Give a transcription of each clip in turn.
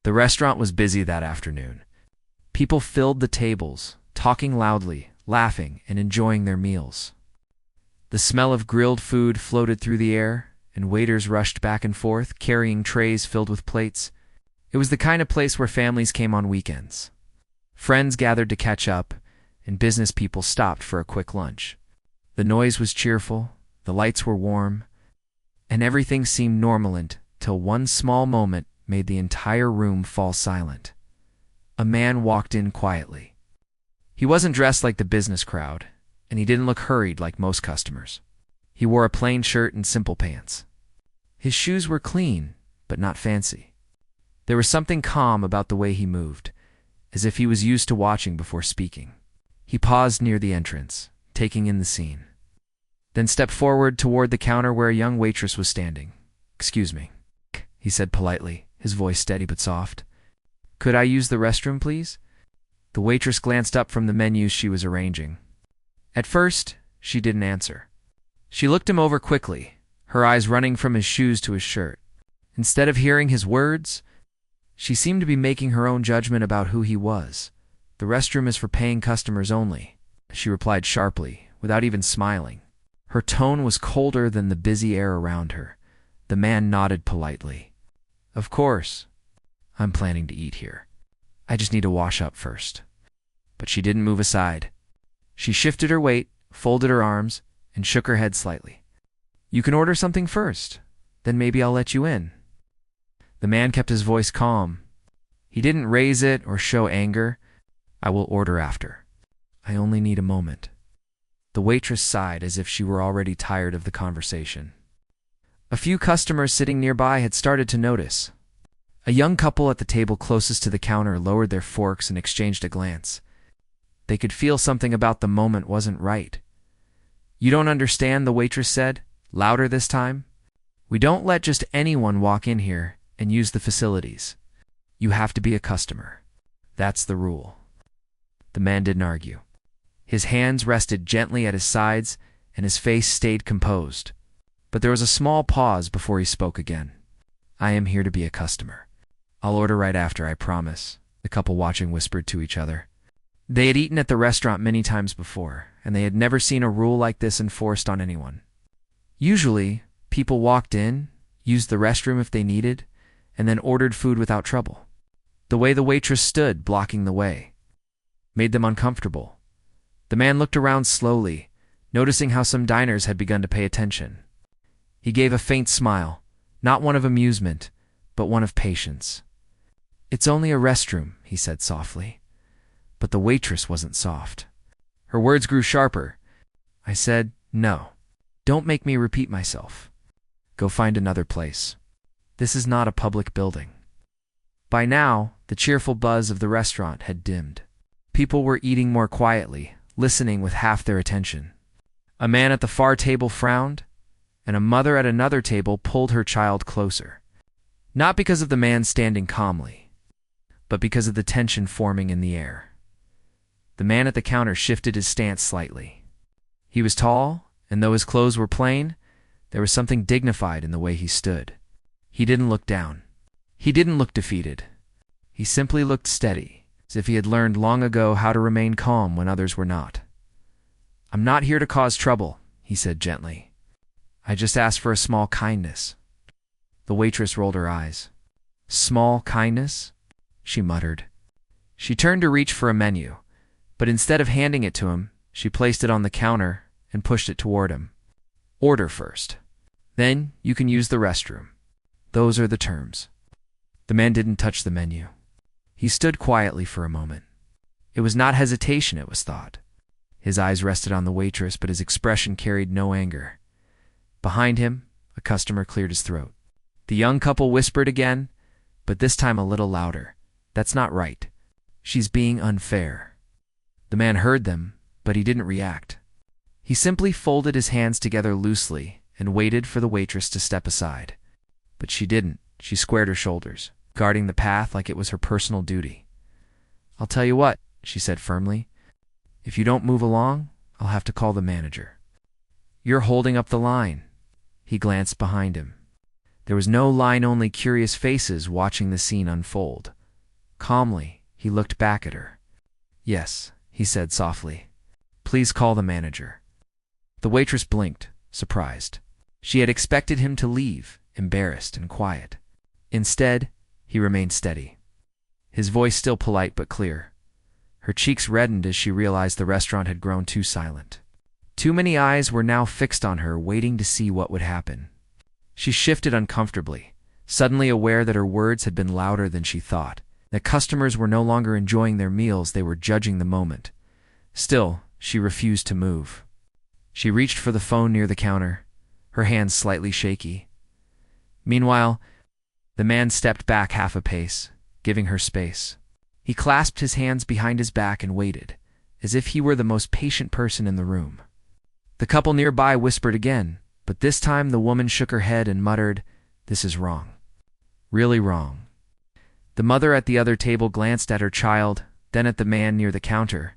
The restaurant was busy that afternoon. People filled the tables, talking loudly, laughing, and enjoying their meals. The smell of grilled food floated through the air, and waiters rushed back and forth, carrying trays filled with plates. It was the kind of place where families came on weekends. Friends gathered to catch up, and business people stopped for a quick lunch. The noise was cheerful, the lights were warm, and everything seemed normal until one small moment made the entire room fall silent. A man walked in quietly. He wasn't dressed like the business crowd, and he didn't look hurried like most customers. He wore a plain shirt and simple pants. His shoes were clean, but not fancy. There was something calm about the way he moved, as if he was used to watching before speaking. He paused near the entrance, taking in the scene, then stepped forward toward the counter where a young waitress was standing. "Excuse me," he said politely, his voice steady but soft. "Could I use the restroom, please?" The waitress glanced up from the menus she was arranging. At first, she didn't answer. She looked him over quickly, her eyes running from his shoes to his shirt. Instead of hearing his words, she seemed to be making her own judgment about who he was. "The restroom is for paying customers only," she replied sharply, without even smiling. Her tone was colder than the busy air around her. The man nodded politely. "Of course. I'm planning to eat here. I just need to wash up first." But she didn't move aside. She shifted her weight, folded her arms, and shook her head slightly. "You can order something first, then maybe I'll let you in." The man kept his voice calm. He didn't raise it or show anger. "I will order after. I only need a moment." The waitress sighed as if she were already tired of the conversation. A few customers sitting nearby had started to notice. A young couple at the table closest to the counter lowered their forks and exchanged a glance. They could feel something about the moment wasn't right. "You don't understand," the waitress said, louder this time. "We don't let just anyone walk in here and use the facilities. You have to be a customer. That's the rule." The man didn't argue. His hands rested gently at his sides, and his face stayed composed. But there was a small pause before he spoke again. "I am here to be a customer. I'll order right after, I promise," the couple watching whispered to each other. They had eaten at the restaurant many times before, and they had never seen a rule like this enforced on anyone. Usually, people walked in, used the restroom if they needed, and then ordered food without trouble. The way the waitress stood, blocking the way, made them uncomfortable. The man looked around slowly, noticing how some diners had begun to pay attention. He gave a faint smile, not one of amusement, but one of patience. "It's only a restroom," he said softly. But the waitress wasn't soft. Her words grew sharper. "I said, no. Don't make me repeat myself. Go find another place. This is not a public building." By now, the cheerful buzz of the restaurant had dimmed. People were eating more quietly, listening with half their attention. A man at the far table frowned, and a mother at another table pulled her child closer. Not because of the man standing calmly, but because of the tension forming in the air. The man at the counter shifted his stance slightly. He was tall, and though his clothes were plain, there was something dignified in the way he stood. He didn't look down. He didn't look defeated. He simply looked steady, as if he had learned long ago how to remain calm when others were not. "I'm not here to cause trouble," he said gently. "I just asked for a small kindness." The waitress rolled her eyes. "Small kindness?" she muttered. She turned to reach for a menu, but instead of handing it to him, she placed it on the counter and pushed it toward him. "Order first. Then you can use the restroom. Those are the terms." The man didn't touch the menu. He stood quietly for a moment. It was not hesitation, it was thought. His eyes rested on the waitress, but his expression carried no anger. Behind him, a customer cleared his throat. The young couple whispered again, but this time a little louder. "That's not right. She's being unfair." The man heard them, but he didn't react. He simply folded his hands together loosely and waited for the waitress to step aside. But she didn't. She squared her shoulders, guarding the path like it was her personal duty. "I'll tell you what," she said firmly. "If you don't move along, I'll have to call the manager." "You're holding up the line." He glanced behind him. There was no line, only curious faces watching the scene unfold. Calmly, he looked back at her. "Yes," he said softly. "Please call the manager." The waitress blinked, surprised. She had expected him to leave, embarrassed and quiet. Instead, he remained steady. His voice still polite but clear. Her cheeks reddened as she realized the restaurant had grown too silent. Too many eyes were now fixed on her, waiting to see what would happen. She shifted uncomfortably, suddenly aware that her words had been louder than she thought, that customers were no longer enjoying their meals, they were judging the moment. Still, she refused to move. She reached for the phone near the counter, her hands slightly shaky. Meanwhile, the man stepped back half a pace, giving her space. He clasped his hands behind his back and waited, as if he were the most patient person in the room. The couple nearby whispered again, but this time the woman shook her head and muttered, "This is wrong. Really wrong." The mother at the other table glanced at her child, then at the man near the counter.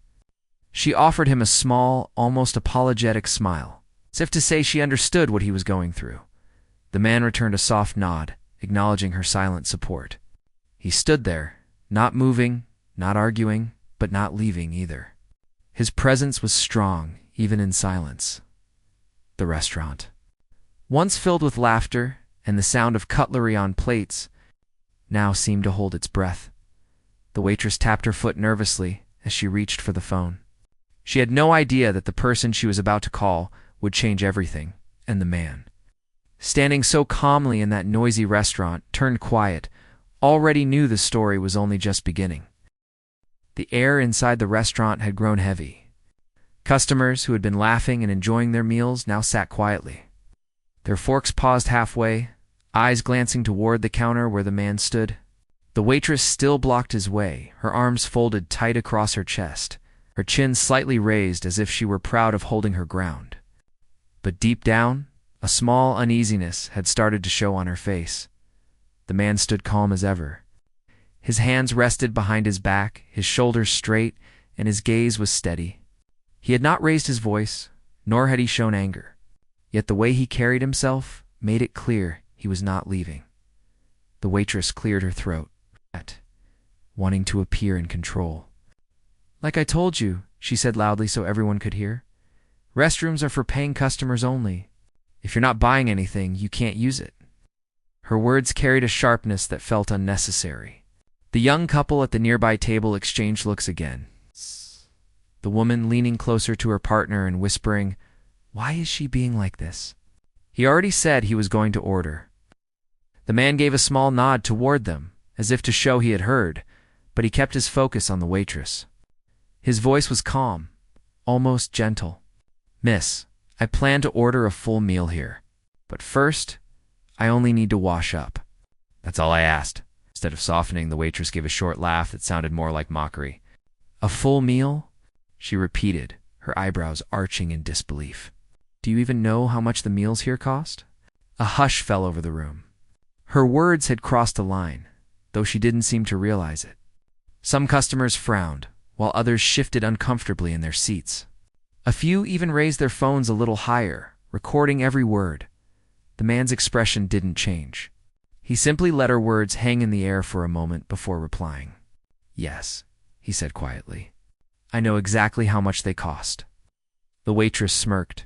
She offered him a small, almost apologetic smile, as if to say she understood what he was going through. The man returned a soft nod, acknowledging her silent support. He stood there, not moving, not arguing, but not leaving either. His presence was strong, even in silence. The restaurant, once filled with laughter and the sound of cutlery on plates, now seemed to hold its breath. The waitress tapped her foot nervously as she reached for the phone. She had no idea that the person she was about to call would change everything, and the man, standing so calmly in that noisy restaurant, turned quiet, already knew the story was only just beginning. The air inside the restaurant had grown heavy. Customers who had been laughing and enjoying their meals now sat quietly. Their forks paused halfway, eyes glancing toward the counter where the man stood. The waitress still blocked his way, her arms folded tight across her chest, her chin slightly raised as if she were proud of holding her ground. But deep down, a small uneasiness had started to show on her face. The man stood calm as ever. His hands rested behind his back, his shoulders straight, and his gaze was steady. He had not raised his voice, nor had he shown anger. Yet the way he carried himself made it clear he was not leaving. The waitress cleared her throat, wanting to appear in control. "Like I told you," she said loudly so everyone could hear, "restrooms are for paying customers only. If you're not buying anything, you can't use it." Her words carried a sharpness that felt unnecessary. The young couple at the nearby table exchanged looks again. The woman leaning closer to her partner and whispering, "Why is she being like this?" He already said he was going to order. The man gave a small nod toward them, as if to show he had heard, but he kept his focus on the waitress. His voice was calm, almost gentle. "Miss, I plan to order a full meal here. But first, I only need to wash up. That's all I asked." Instead of softening, the waitress gave a short laugh that sounded more like mockery. "A full meal?" she repeated, her eyebrows arching in disbelief. "Do you even know how much the meals here cost?" A hush fell over the room. Her words had crossed a line, though she didn't seem to realize it. Some customers frowned, while others shifted uncomfortably in their seats. A few even raised their phones a little higher, recording every word. The man's expression didn't change. He simply let her words hang in the air for a moment before replying. "Yes," he said quietly. "I know exactly how much they cost." The waitress smirked.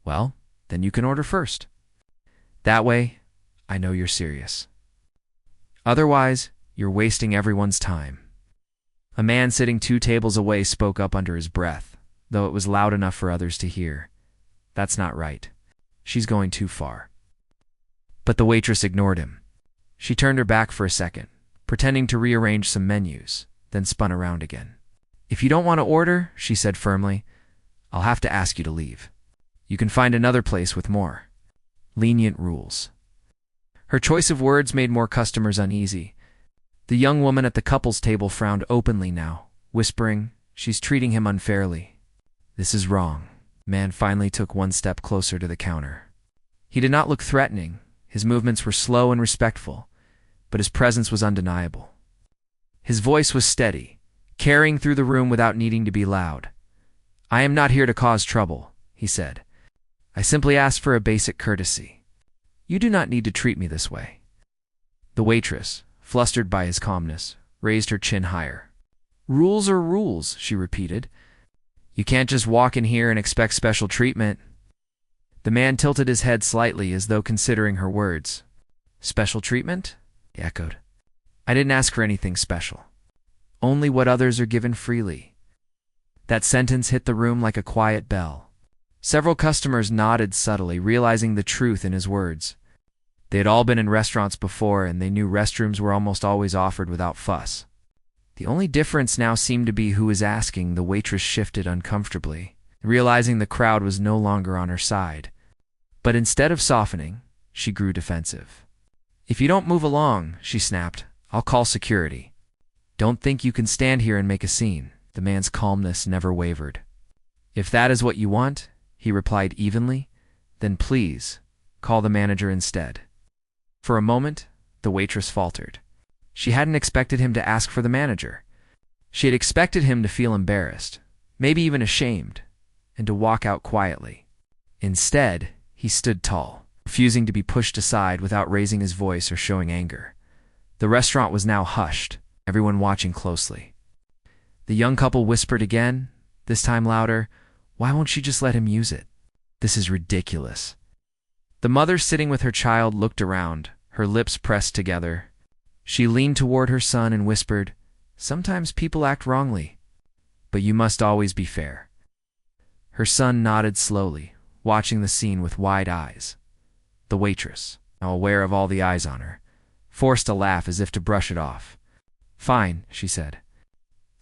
"Well, then you can order first. That way, I know you're serious. Otherwise, you're wasting everyone's time." A man sitting 2 tables away spoke up under his breath, though it was loud enough for others to hear. "That's not right. She's going too far." But the waitress ignored him. She turned her back for a second, pretending to rearrange some menus, then spun around again. "If you don't want to order," she said firmly, "I'll have to ask you to leave. You can find another place with more lenient rules." Her choice of words made more customers uneasy. The young woman at the couple's table frowned openly now, whispering, "She's treating him unfairly." "This is wrong." The man finally took one step closer to the counter. He did not look threatening. His movements were slow and respectful, but his presence was undeniable. His voice was steady, carrying through the room without needing to be loud. "I am not here to cause trouble," he said. "I simply asked for a basic courtesy. You do not need to treat me this way. The waitress, flustered by his calmness, raised her chin higher. Rules are rules, she repeated. You can't just walk in here and expect special treatment. The man tilted his head slightly as though considering her words. Special treatment? He echoed. I didn't ask for anything special. Only what others are given freely. That sentence hit the room like a quiet bell. Several customers nodded subtly, realizing the truth in his words. They had all been in restaurants before, and they knew restrooms were almost always offered without fuss. The only difference now seemed to be who was asking. The waitress shifted uncomfortably, realizing the crowd was no longer on her side. But instead of softening, she grew defensive. If you don't move along, she snapped, I'll call security. Don't think you can stand here and make a scene. The man's calmness never wavered. If that is what you want, he replied evenly, then please, call the manager instead. For a moment, the waitress faltered. She hadn't expected him to ask for the manager. She had expected him to feel embarrassed, maybe even ashamed, and to walk out quietly. Instead, he stood tall, refusing to be pushed aside without raising his voice or showing anger. The restaurant was now hushed, everyone watching closely. The young couple whispered again, this time louder, Why won't she just let him use it? This is ridiculous. The mother sitting with her child looked around, her lips pressed together. She leaned toward her son and whispered, Sometimes people act wrongly, but you must always be fair. Her son nodded slowly, watching the scene with wide eyes. The waitress, now aware of all the eyes on her, forced a laugh as if to brush it off. Fine, she said.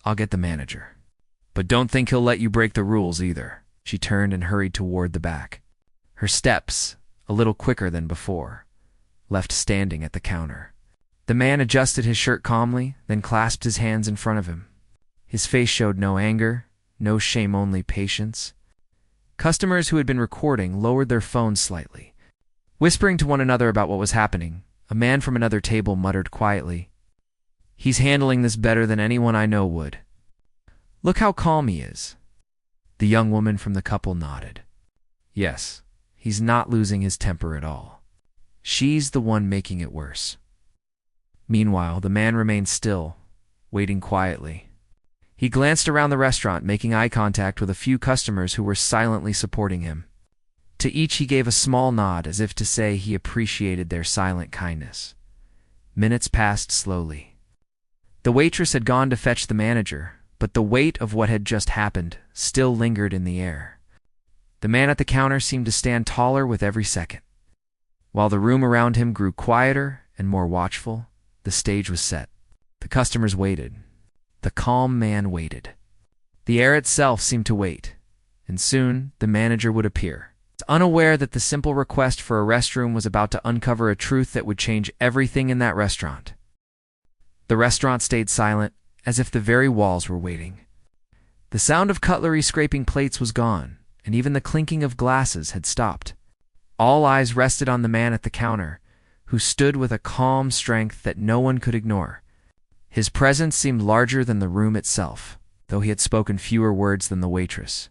I'll get the manager. But don't think he'll let you break the rules either. She turned and hurried toward the back. Her steps, a little quicker than before, left standing at the counter. The man adjusted his shirt calmly, then clasped his hands in front of him. His face showed no anger, no shame, only patience. Customers who had been recording lowered their phones slightly. Whispering to one another about what was happening, a man from another table muttered quietly, He's handling this better than anyone I know would. Look how calm he is. The young woman from the couple nodded. Yes, he's not losing his temper at all. She's the one making it worse. Meanwhile, the man remained still, waiting quietly. He glanced around the restaurant, making eye contact with a few customers who were silently supporting him. To each he gave a small nod as if to say he appreciated their silent kindness. Minutes passed slowly. The waitress had gone to fetch the manager, but the weight of what had just happened still lingered in the air. The man at the counter seemed to stand taller with every second. While the room around him grew quieter and more watchful, the stage was set. The customers waited. The calm man waited. The air itself seemed to wait, and soon the manager would appear, unaware that the simple request for a restroom was about to uncover a truth that would change everything in that restaurant. The restaurant stayed silent, as if the very walls were waiting. The sound of cutlery scraping plates was gone, and even the clinking of glasses had stopped. All eyes rested on the man at the counter, who stood with a calm strength that no one could ignore. His presence seemed larger than the room itself, though he had spoken fewer words than the waitress.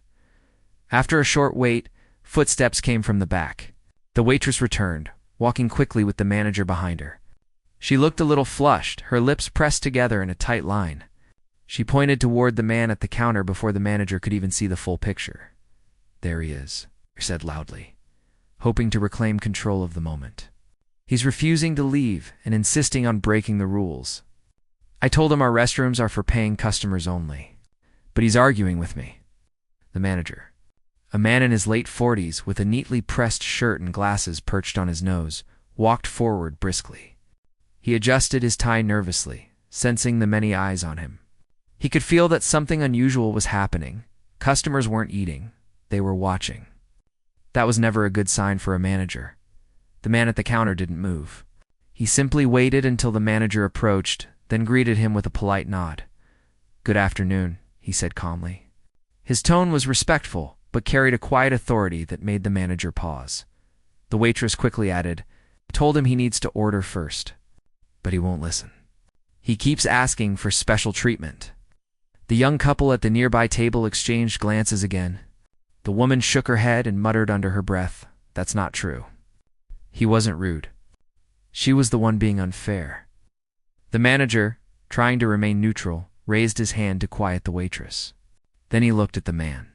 After a short wait, footsteps came from the back. The waitress returned, walking quickly with the manager behind her. She looked a little flushed, her lips pressed together in a tight line. She pointed toward the man at the counter before the manager could even see the full picture. There he is, she said loudly, hoping to reclaim control of the moment. He's refusing to leave and insisting on breaking the rules. I told him our restrooms are for paying customers only, but he's arguing with me. The manager, a man in his late 40s with a neatly pressed shirt and glasses perched on his nose, walked forward briskly. He adjusted his tie nervously, sensing the many eyes on him. He could feel that something unusual was happening. Customers weren't eating, they were watching. That was never a good sign for a manager. The man at the counter didn't move. He simply waited until the manager approached, then greeted him with a polite nod. Good afternoon, he said calmly. His tone was respectful, but carried a quiet authority that made the manager pause. The waitress quickly added, I told him he needs to order first, but he won't listen. He keeps asking for special treatment. The young couple at the nearby table exchanged glances again. The woman shook her head and muttered under her breath, That's not true. He wasn't rude. She was the one being unfair. The manager, trying to remain neutral, raised his hand to quiet the waitress. Then he looked at the man.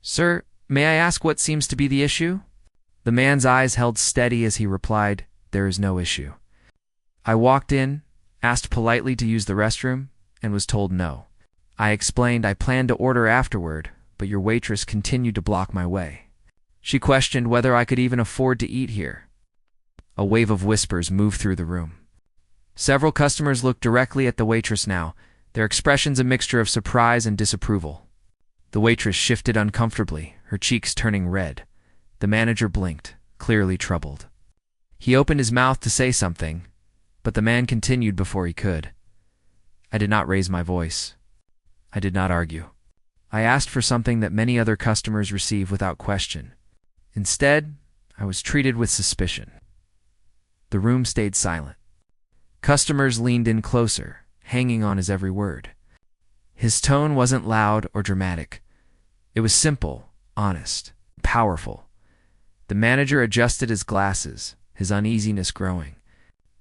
"Sir, may I ask what seems to be the issue?" The man's eyes held steady as he replied, "There is no issue. I walked in, asked politely to use the restroom, and was told no. I explained I planned to order afterward, but your waitress continued to block my way. She questioned whether I could even afford to eat here." A wave of whispers moved through the room. Several customers looked directly at the waitress now, their expressions a mixture of surprise and disapproval. The waitress shifted uncomfortably, her cheeks turning red. The manager blinked, clearly troubled. He opened his mouth to say something, but the man continued before he could. I did not raise my voice. I did not argue. I asked for something that many other customers receive without question. Instead, I was treated with suspicion. The room stayed silent. Customers leaned in closer, hanging on his every word. His tone wasn't loud or dramatic. It was simple, honest, powerful. The manager adjusted his glasses, his uneasiness growing.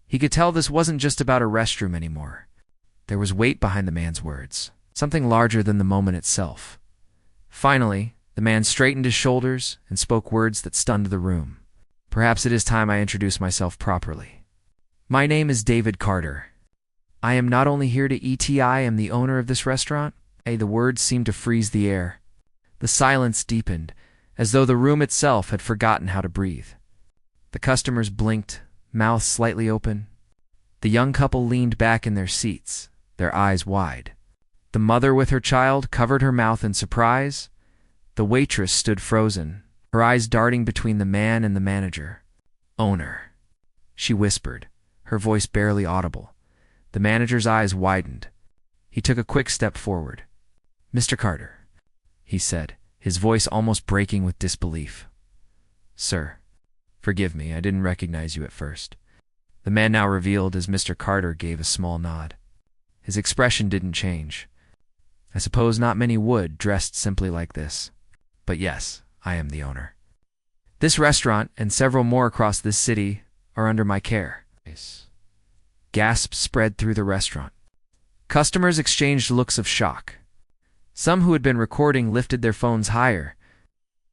He could tell this wasn't just about a restroom anymore. There was weight behind the man's words, something larger than the moment itself. Finally, the man straightened his shoulders and spoke words that stunned the room. "Perhaps it is time I introduce myself properly. My name is David Carter. I am not only here to eat, I am the owner of this restaurant." The words seemed to freeze the air. The silence deepened, as though the room itself had forgotten how to breathe. The customers blinked, mouths slightly open. The young couple leaned back in their seats, their eyes wide. The mother with her child covered her mouth in surprise. The waitress stood frozen, her eyes darting between the man and the manager. "Owner," she whispered, her voice barely audible. The manager's eyes widened. He took a quick step forward. "Mr. Carter," he said, his voice almost breaking with disbelief. "Sir, forgive me, I didn't recognize you at first." The man now revealed as Mr. Carter gave a small nod. His expression didn't change. "I suppose not many would, dressed simply like this. But yes, I am the owner. This restaurant and several more across this city are under my care." Gasps spread through the restaurant. Customers exchanged looks of shock. Some who had been recording lifted their phones higher.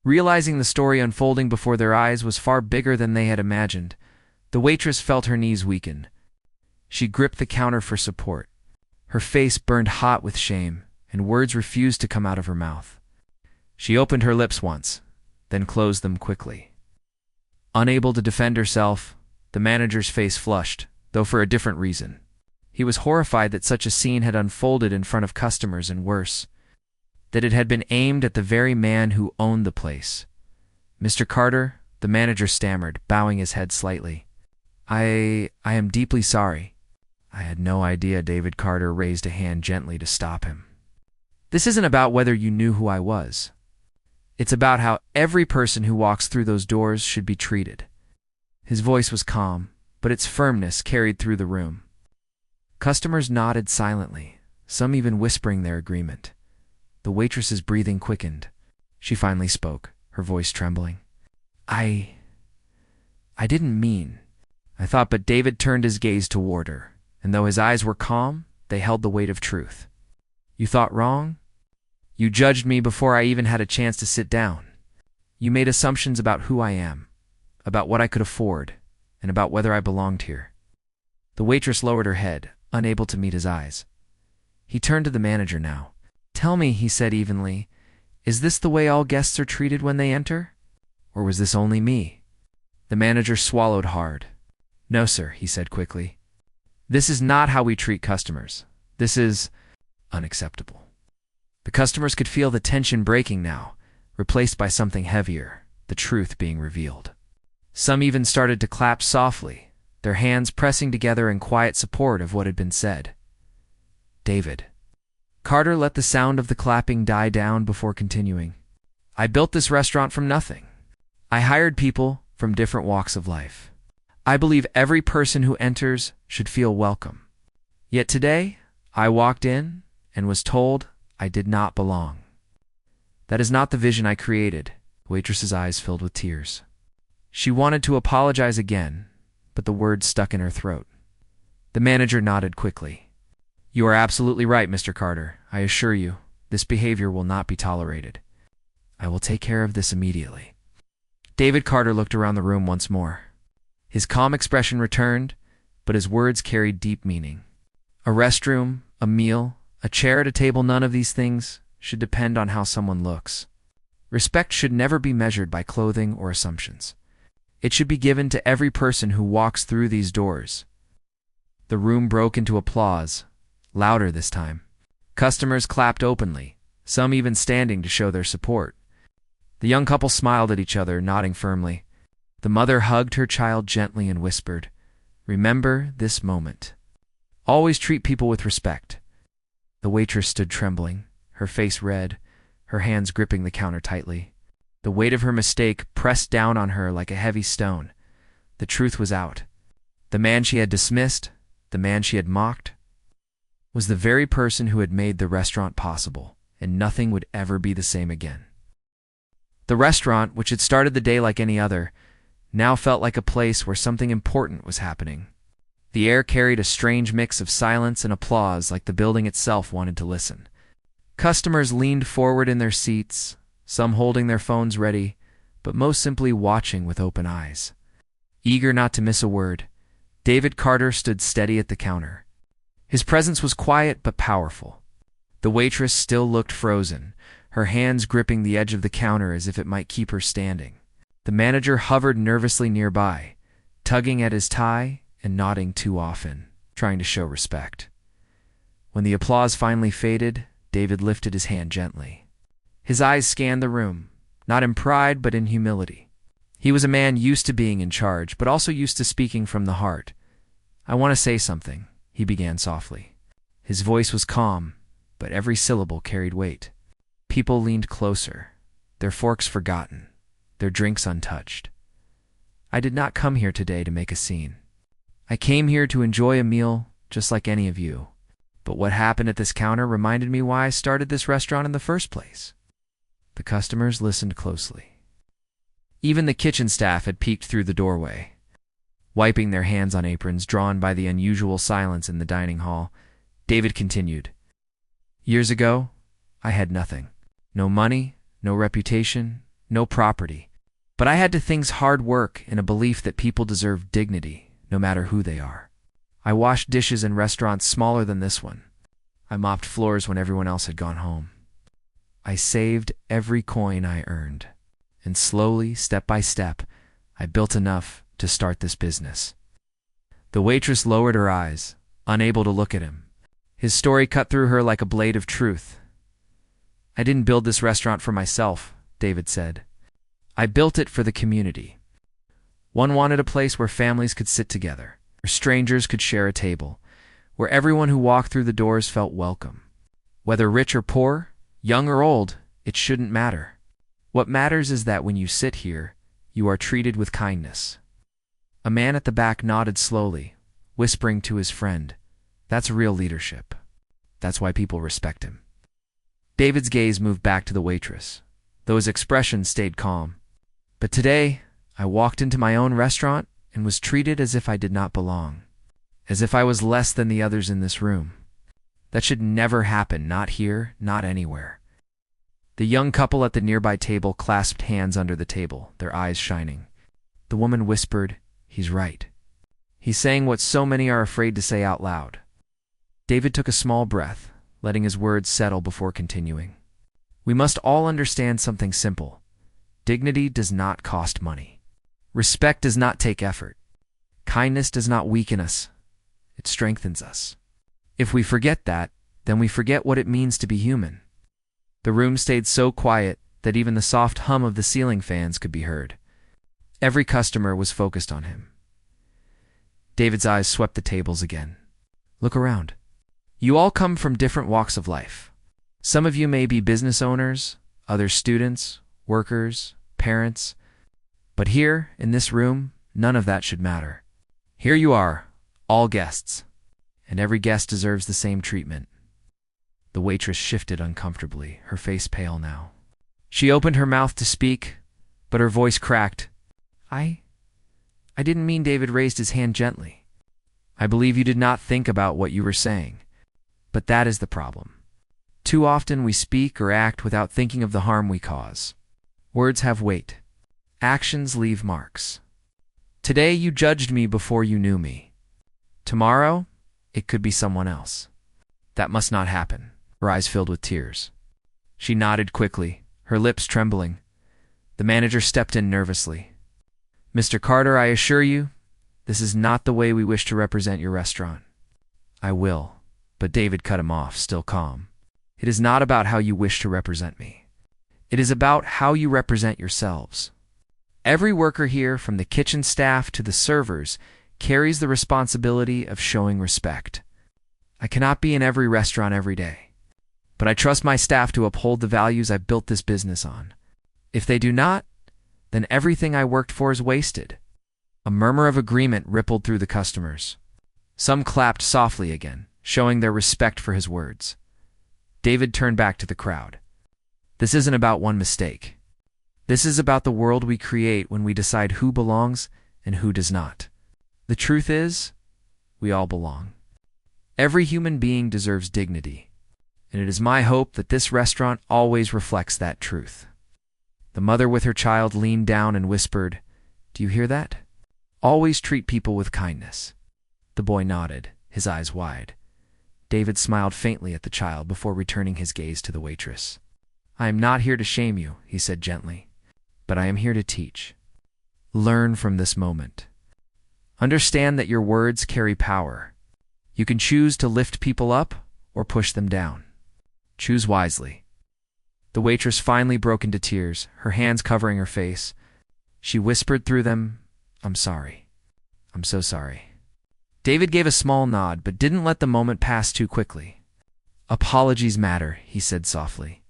Realizing the story unfolding before their eyes was far bigger than they had imagined, the waitress felt her knees weaken. She gripped the counter for support. Her face burned hot with shame, and words refused to come out of her mouth. She opened her lips once, then closed them quickly. Unable to defend herself, the manager's face flushed, though for a different reason. He was horrified that such a scene had unfolded in front of customers, and worse, that it had been aimed at the very man who owned the place. "Mr. Carter," the manager stammered, bowing his head slightly. I am deeply sorry." "I had no idea." David Carter raised a hand gently to stop him. "This isn't about whether you knew who I was. It's about how every person who walks through those doors should be treated." His voice was calm, but its firmness carried through the room. Customers nodded silently, some even whispering their agreement. The waitress's breathing quickened. She finally spoke, her voice trembling. I didn't mean. I thought," but David turned his gaze toward her, and though his eyes were calm, they held the weight of truth. "You thought wrong? You judged me before I even had a chance to sit down. You made assumptions about who I am, about what I could afford, and about whether I belonged here." The waitress lowered her head, unable to meet his eyes. He turned to the manager now. "Tell me," he said evenly, "is this the way all guests are treated when they enter? Or was this only me?" The manager swallowed hard. "No, sir," he said quickly. "This is not how we treat customers. This is unacceptable." The customers could feel the tension breaking now, replaced by something heavier, the truth being revealed. Some even started to clap softly, their hands pressing together in quiet support of what had been said. David Carter let the sound of the clapping die down before continuing. "I built this restaurant from nothing. I hired people from different walks of life. I believe every person who enters should feel welcome. Yet today, I walked in and was told I did not belong. That is not the vision I created." The waitress's eyes filled with tears. She wanted to apologize again, but the words stuck in her throat. The manager nodded quickly. "You are absolutely right, Mr. Carter. I assure you, this behavior will not be tolerated. I will take care of this immediately." David Carter looked around the room once more. His calm expression returned, but his words carried deep meaning. A restroom, a meal, a chair at a table, none of these things should depend on how someone looks. Respect should never be measured by clothing or assumptions. It should be given to every person who walks through these doors. The room broke into applause, louder this time. Customers clapped openly, some even standing to show their support. The young couple smiled at each other, nodding firmly. The mother hugged her child gently and whispered, "Remember this moment. Always treat people with respect." The waitress stood trembling, her face red, her hands gripping the counter tightly. The weight of her mistake pressed down on her like a heavy stone. The truth was out. The man she had dismissed, the man she had mocked, was the very person who had made the restaurant possible, and nothing would ever be the same again. The restaurant, which had started the day like any other, now felt like a place where something important was happening. The air carried a strange mix of silence and applause, like the building itself wanted to listen. Customers leaned forward in their seats, some holding their phones ready, but most simply watching with open eyes. Eager not to miss a word, David Carter stood steady at the counter. His presence was quiet but powerful. The waitress still looked frozen, her hands gripping the edge of the counter as if it might keep her standing. The manager hovered nervously nearby, tugging at his tie and nodding too often, trying to show respect. When the applause finally faded, David lifted his hand gently. His eyes scanned the room, not in pride but in humility. He was a man used to being in charge, but also used to speaking from the heart. "I want to say something," he began softly. His voice was calm, but every syllable carried weight. People leaned closer, their forks forgotten, their drinks untouched. "I did not come here today to make a scene. I came here to enjoy a meal just like any of you. But what happened at this counter reminded me why I started this restaurant in the first place." The customers listened closely. Even the kitchen staff had peeked through the doorway. Wiping their hands on aprons, drawn by the unusual silence in the dining hall, David continued, "Years ago, I had nothing. No money, no reputation, no property. But I had to things hard work and a belief that people deserve dignity, no matter who they are. I washed dishes in restaurants smaller than this one. I mopped floors when everyone else had gone home. I saved every coin I earned. And slowly, step by step, I built enough to start this business." The waitress lowered her eyes, unable to look at him. His story cut through her like a blade of truth. "I didn't build this restaurant for myself," David said. "I built it for the community. One wanted a place where families could sit together, where strangers could share a table, where everyone who walked through the doors felt welcome. Whether rich or poor, young or old, it shouldn't matter. What matters is that when you sit here, you are treated with kindness." A man at the back nodded slowly, whispering to his friend, "That's real leadership. That's why people respect him." David's gaze moved back to the waitress, though his expression stayed calm. "But today, I walked into my own restaurant and was treated as if I did not belong, as if I was less than the others in this room. That should never happen, not here, not anywhere." The young couple at the nearby table clasped hands under the table, their eyes shining. The woman whispered, "He's right. He's saying what so many are afraid to say out loud." David took a small breath, letting his words settle before continuing. "We must all understand something simple. Dignity does not cost money. Respect does not take effort. Kindness does not weaken us. It strengthens us. If we forget that, then we forget what it means to be human." The room stayed so quiet that even the soft hum of the ceiling fans could be heard. Every customer was focused on him. David's eyes swept the tables again. "Look around. You all come from different walks of life. Some of you may be business owners, others students, workers, parents. But here, in this room, none of that should matter. Here you are, all guests, and every guest deserves the same treatment." The waitress shifted uncomfortably, her face pale now. She opened her mouth to speak, but her voice cracked. I didn't mean. David raised his hand gently. I believe you did not think about what you were saying. But that is the problem. Too often we speak or act without thinking of the harm we cause. Words have weight. Actions leave marks. Today you judged me before you knew me. Tomorrow, it could be someone else. That must not happen. Her eyes filled with tears. She nodded quickly, her lips trembling. The manager stepped in nervously. Mr. Carter, I assure you, this is not the way we wish to represent your restaurant. I will, but David cut him off, still calm. It is not about how you wish to represent me. It is about how you represent yourselves. Every worker here, from the kitchen staff to the servers, carries the responsibility of showing respect. I cannot be in every restaurant every day, but I trust my staff to uphold the values I built this business on. If they do not, then everything I worked for is wasted. A murmur of agreement rippled through the customers. Some clapped softly again, showing their respect for his words. David turned back to the crowd. This isn't about one mistake. This is about the world we create when we decide who belongs and who does not. The truth is, we all belong. Every human being deserves dignity, and it is my hope that this restaurant always reflects that truth. The mother with her child leaned down and whispered, "Do you hear that? Always treat people with kindness." The boy nodded, his eyes wide. David smiled faintly at the child before returning his gaze to the waitress. "I am not here to shame you," he said gently, "but I am here to teach. Learn from this moment. Understand that your words carry power. You can choose to lift people up or push them down. Choose wisely." The waitress finally broke into tears, her hands covering her face. She whispered through them, "I'm sorry. I'm so sorry." David gave a small nod, but didn't let the moment pass too quickly. "Apologies matter," he said softly.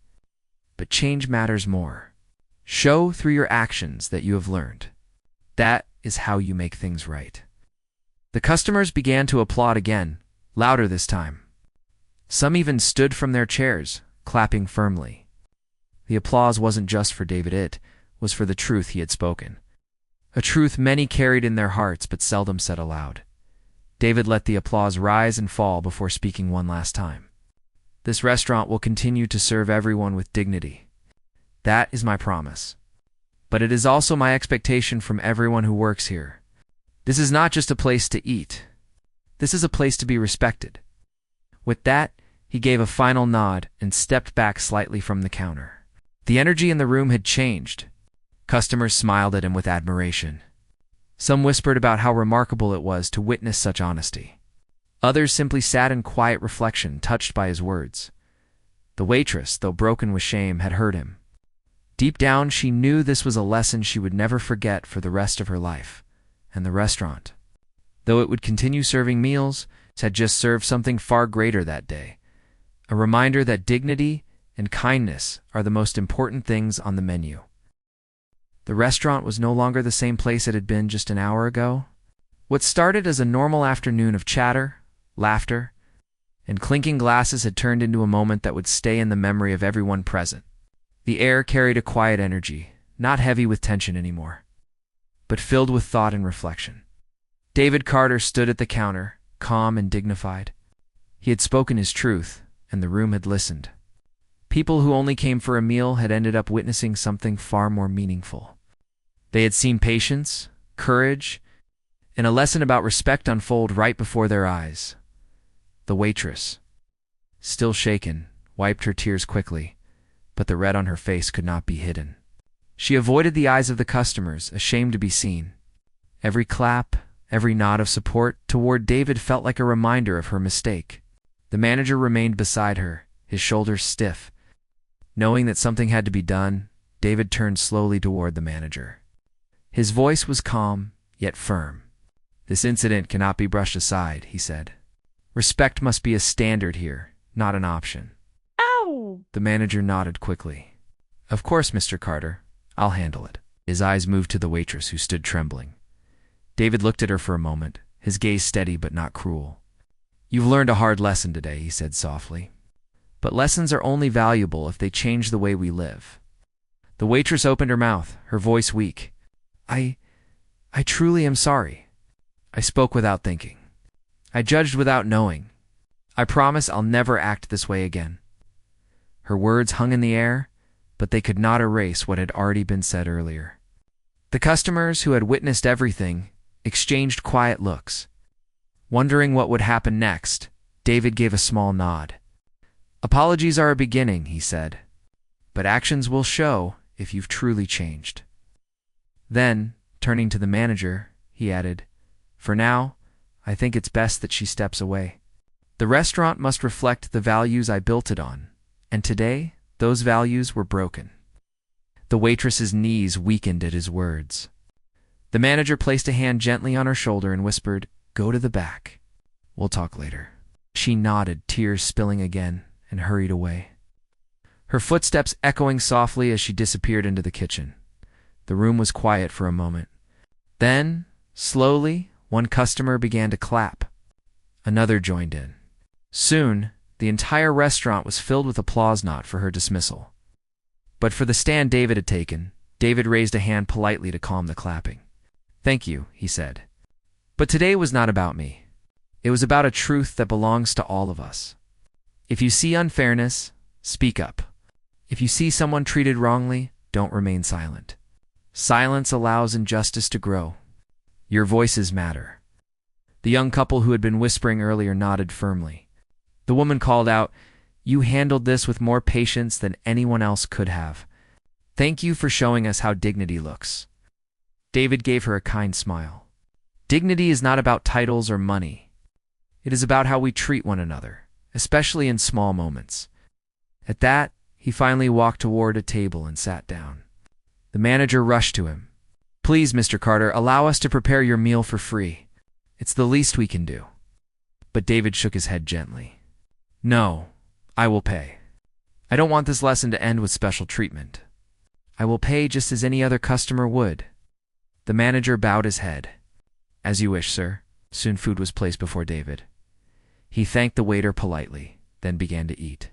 "But change matters more. Show through your actions that you have learned. That is how you make things right." The customers began to applaud again, louder this time. Some even stood from their chairs, clapping firmly. The applause wasn't just for David, it was for the truth he had spoken. A truth many carried in their hearts but seldom said aloud. David let the applause rise and fall before speaking one last time. "This restaurant will continue to serve everyone with dignity. That is my promise. But it is also my expectation from everyone who works here. This is not just a place to eat. This is a place to be respected." With that, he gave a final nod and stepped back slightly from the counter. The energy in the room had changed. Customers smiled at him with admiration. Some whispered about how remarkable it was to witness such honesty. Others simply sat in quiet reflection, touched by his words. The waitress, though broken with shame, had heard him. Deep down, she knew this was a lesson she would never forget for the rest of her life. And the restaurant, though it would continue serving meals, had just served something far greater that day. A reminder that dignity and kindness are the most important things on the menu. The restaurant was no longer the same place it had been just an hour ago. What started as a normal afternoon of chatter, laughter, and clinking glasses had turned into a moment that would stay in the memory of everyone present. The air carried a quiet energy, not heavy with tension anymore, but filled with thought and reflection. David Carter stood at the counter, calm and dignified. He had spoken his truth, and the room had listened. People who only came for a meal had ended up witnessing something far more meaningful. They had seen patience, courage, and a lesson about respect unfold right before their eyes. The waitress, still shaken, wiped her tears quickly, but the red on her face could not be hidden. She avoided the eyes of the customers, ashamed to be seen. Every clap, every nod of support toward David felt like a reminder of her mistake. The manager remained beside her, his shoulders stiff. Knowing that something had to be done, David turned slowly toward the manager. His voice was calm, yet firm. "This incident cannot be brushed aside," he said. "Respect must be a standard here, not an option." Ow! The manager nodded quickly. "Of course, Mr. Carter. I'll handle it." His eyes moved to the waitress, who stood trembling. David looked at her for a moment, his gaze steady but not cruel. "You've learned a hard lesson today," he said softly. "But lessons are only valuable if they change the way we live." The waitress opened her mouth, her voice weak. I I truly am sorry. I spoke without thinking. I judged without knowing. I promise I'll never act this way again." Her words hung in the air, but they could not erase what had already been said earlier. The customers, who had witnessed everything, exchanged quiet looks. Wondering what would happen next, David gave a small nod. "Apologies are a beginning," he said, "but actions will show if you've truly changed." Then, turning to the manager, he added, "For now, I think it's best that she steps away. The restaurant must reflect the values I built it on, and today, those values were broken." The waitress's knees weakened at his words. The manager placed a hand gently on her shoulder and whispered, "Go to the back. We'll talk later." She nodded, tears spilling again, and hurried away. Her footsteps echoing softly as she disappeared into the kitchen. The room was quiet for a moment. Then, slowly, one customer began to clap. Another joined in. Soon, the entire restaurant was filled with applause, not for her dismissal, but for the stand David had taken. David raised a hand politely to calm the clapping. "Thank you," he said. "But today was not about me. It was about a truth that belongs to all of us. If you see unfairness, speak up. If you see someone treated wrongly, don't remain silent. Silence allows injustice to grow. Your voices matter." The young couple who had been whispering earlier nodded firmly. The woman called out, "You handled this with more patience than anyone else could have. Thank you for showing us how dignity looks." David gave her a kind smile. Dignity is not about titles or money. It is about how we treat one another, especially in small moments. At that, he finally walked toward a table and sat down. The manager rushed to him. "Please, Mr. Carter, allow us to prepare your meal for free. It's the least we can do." But David shook his head gently. "No, I will pay. I don't want this lesson to end with special treatment. I will pay just as any other customer would." The manager bowed his head. "As you wish, sir." Soon food was placed before David. He thanked the waiter politely, then began to eat.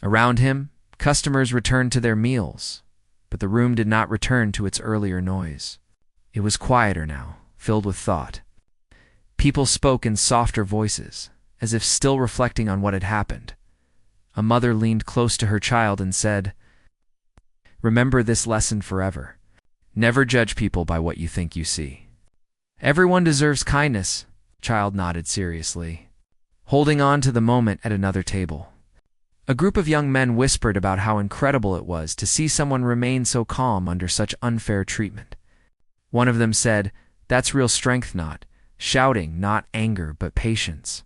Around him, customers returned to their meals, but the room did not return to its earlier noise. It was quieter now, filled with thought. People spoke in softer voices, as if still reflecting on what had happened. A mother leaned close to her child and said, "Remember this lesson forever. Never judge people by what you think you see." "Everyone deserves kindness," child nodded seriously, holding on to the moment at another table. A group of young men whispered about how incredible it was to see someone remain so calm under such unfair treatment. One of them said, "That's real strength, not shouting, not anger, but patience."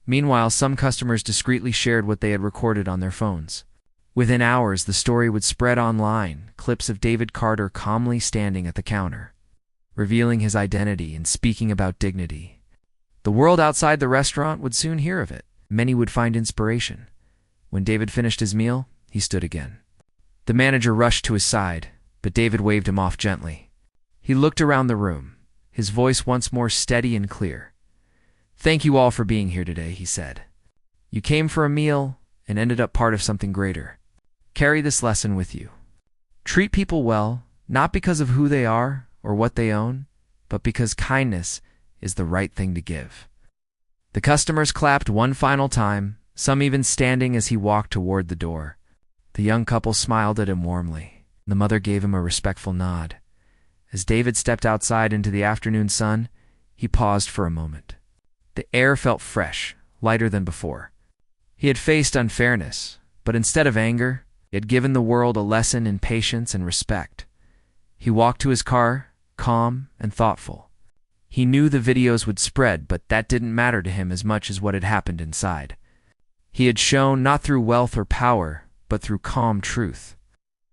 Meanwhile, some customers discreetly shared what they had recorded on their phones. Within hours, the story would spread online, clips of David Carter calmly standing at the counter, revealing his identity and speaking about dignity. The world outside the restaurant would soon hear of it. Many would find inspiration. When David finished his meal, he stood again. The manager rushed to his side, but David waved him off gently. He looked around the room, his voice once more steady and clear. "Thank you all for being here today," he said. "You came for a meal and ended up part of something greater. Carry this lesson with you. Treat people well, not because of who they are or what they own, but because kindness is the right thing to give." The customers clapped one final time, some even standing as he walked toward the door. The young couple smiled at him warmly. The mother gave him a respectful nod. As David stepped outside into the afternoon sun, he paused for a moment. The air felt fresh, lighter than before. He had faced unfairness, but instead of anger, he had given the world a lesson in patience and respect. He walked to his car, calm and thoughtful. He knew the videos would spread, but that didn't matter to him as much as what had happened inside. He had shown, not through wealth or power, but through calm truth,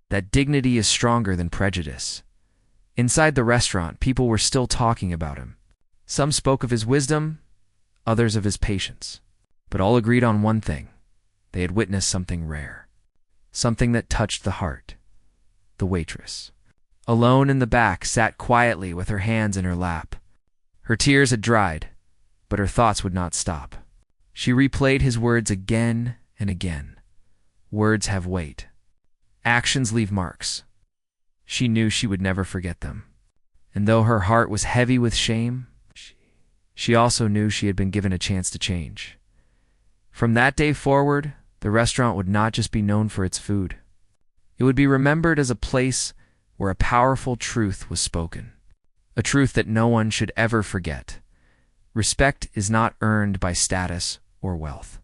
that dignity is stronger than prejudice. Inside the restaurant, people were still talking about him. Some spoke of his wisdom, others of his patience, but all agreed on one thing. They had witnessed something rare, something that touched the heart. The waitress, alone in the back, sat quietly with her hands in her lap. Her tears had dried, but her thoughts would not stop. She replayed his words again and again. Words have weight. Actions leave marks. She knew she would never forget them. And though her heart was heavy with shame, she also knew she had been given a chance to change. From that day forward, the restaurant would not just be known for its food. It would be remembered as a place where a powerful truth was spoken, a truth that no one should ever forget. Respect is not earned by status or wealth.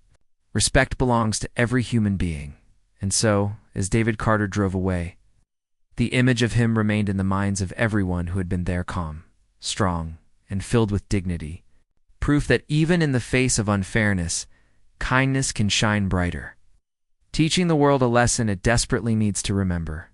Respect belongs to every human being. And so, as David Carter drove away, the image of him remained in the minds of everyone who had been there, calm, strong, and filled with dignity, proof that even in the face of unfairness, kindness can shine brighter, teaching the world a lesson it desperately needs to remember.